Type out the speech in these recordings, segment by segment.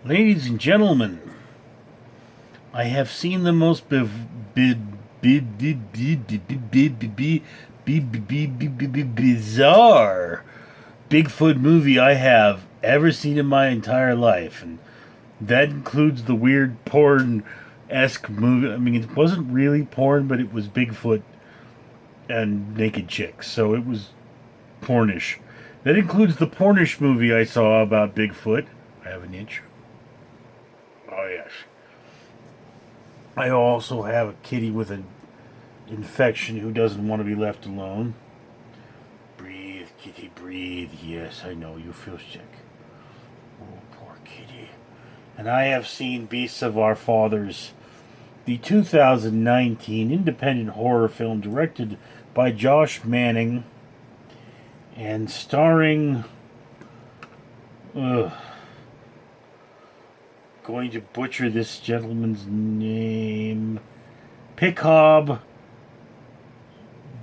Ladies and gentlemen, I have seen the most bizarre Bigfoot movie I have ever seen in my entire life, and that includes the weird porn-esque movie. I mean, it wasn't really porn, but it was Bigfoot and naked chicks, so it was pornish. That includes the pornish movie I saw about Bigfoot. I have an itch. Oh yes. I also have a kitty with an infection who doesn't want to be left alone. Breathe, kitty, breathe. Yes, I know you feel sick. Oh, poor kitty. And I have seen Beasts of Our Fathers, the 2019 independent horror film directed by Josh Manning and starring. Ugh, going to butcher this gentleman's name. Picob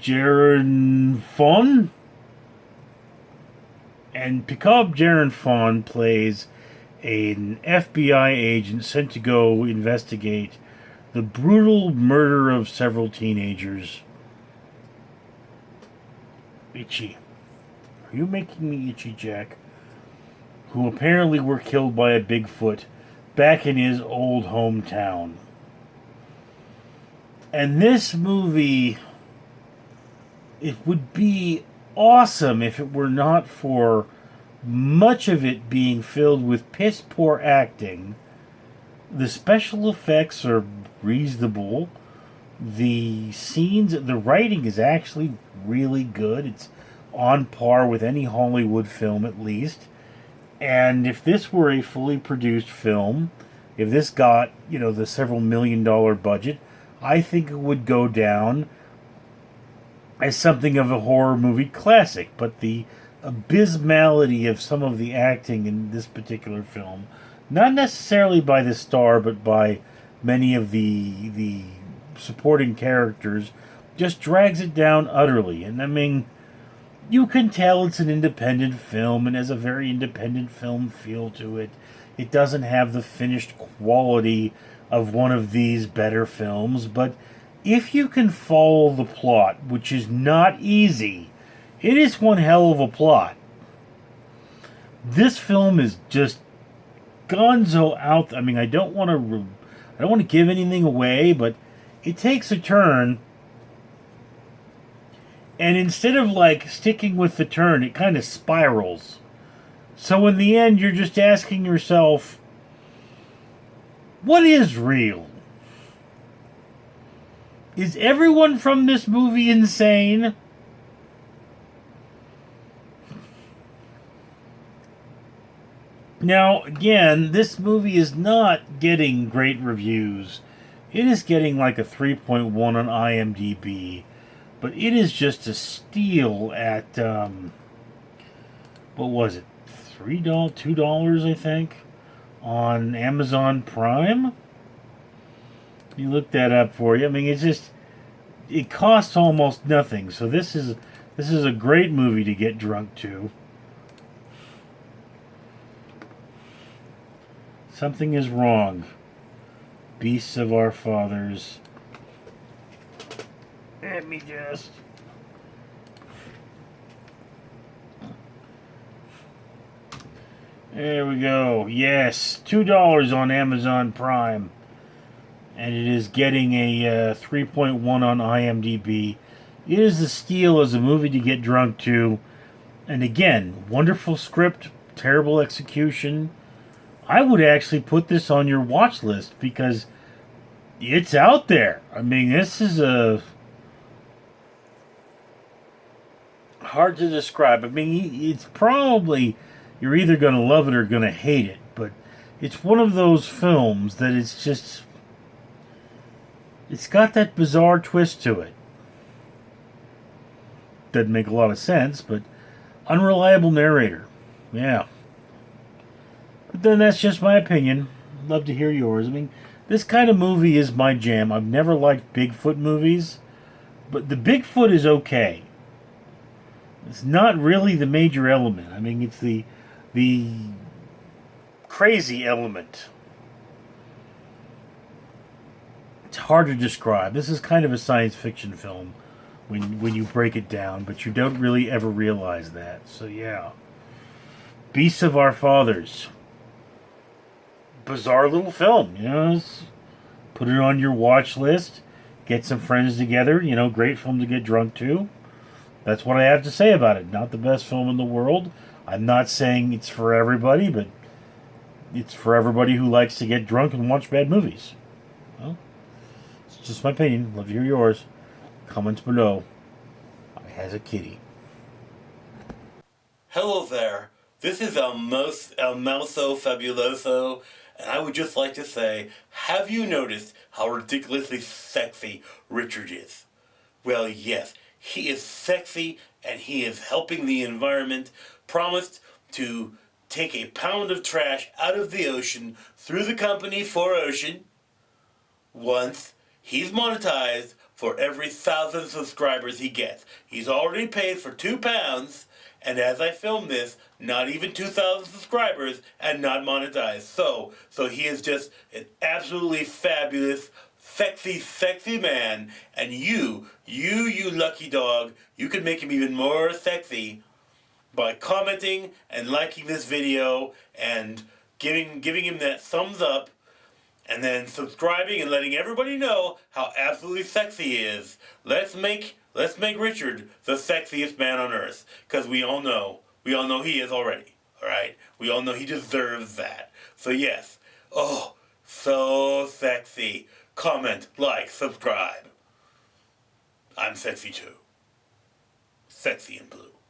Jaron Fon. And Picob Jaron Fon plays an FBI agent sent to go investigate the brutal murder of several teenagers. Itchy. Are you making me itchy, Jack? Who apparently were killed by a Bigfoot back in his old hometown. And this movie, it would be awesome if it were not for much of it being filled with piss poor acting. The special effects are reasonable. The scenes, the writing is actually really good. It's on par with any Hollywood film, at least. And if this were a fully produced film, if this got, the several $1 million budget, I think it would go down as something of a horror movie classic. But the abysmality of some of the acting in this particular film, not necessarily by the star, but by many of the supporting characters, just drags it down utterly. And I mean, you can tell it's an independent film and has a very independent film feel to it. It doesn't have the finished quality of one of these better films, but if you can follow the plot, which is not easy, it is one hell of a plot. This film is just gonzo out. I mean, I don't want to give anything away, but it takes a turn. And instead of sticking with the turn, it kind of spirals. So in the end, you're just asking yourself, what is real? Is everyone from this movie insane? Now, again, this movie is not getting great reviews. It is getting a 3.1 on IMDb. But it is just a steal at, what was it, $3, $2, I think, on Amazon Prime? You look that up for you. I mean, it costs almost nothing. So this is a great movie to get drunk to. Something is wrong. Beasts of Our Fathers. Let me just. There we go. Yes, $2 on Amazon Prime. And it is getting a 3.1 on IMDb. It is a steal as a movie to get drunk to. And again, wonderful script, terrible execution. I would actually put this on your watch list because it's out there. I mean, this is a hard to describe. I mean, it's probably, you're either going to love it or going to hate it, but it's one of those films that it's got that bizarre twist to it. Doesn't make a lot of sense, but unreliable narrator. Yeah. But then that's just my opinion. I'd love to hear yours. I mean, this kind of movie is my jam. I've never liked Bigfoot movies, but the Bigfoot is okay. It's not really the major element. I mean, it's the crazy element. It's hard to describe. This is kind of a science fiction film when you break it down, but you don't really ever realize that. So yeah. Beasts of Our Fathers. Bizarre little film, put it on your watch list. Get some friends together, great film to get drunk to. That's what I have to say about it. Not the best film in the world. I'm not saying it's for everybody, but it's for everybody who likes to get drunk and watch bad movies. Well, it's just my opinion. Love to hear yours. Comments below. I has a kitty. Hello there. This is El Mouso Fabuloso, and I would just like to say, have you noticed how ridiculously sexy Richard is? Well, yes, he is sexy, and he is helping the environment. Promised to take a pound of trash out of the ocean through the company 4Ocean. Once he's monetized for every 1,000 subscribers he gets. He's already paid for 2 pounds, and as I film this, not even 2,000 subscribers and not monetized. So he is just an absolutely fabulous, sexy man. And you lucky dog, you can make him even more sexy by commenting and liking this video and giving him that thumbs up, and then subscribing and letting everybody know how absolutely sexy he is. Let's make Richard the sexiest man on earth, because we all know he is already. All right, we all know he deserves that. So yes, oh, so sexy. Comment, like, subscribe. I'm sexy too. Sexy in blue.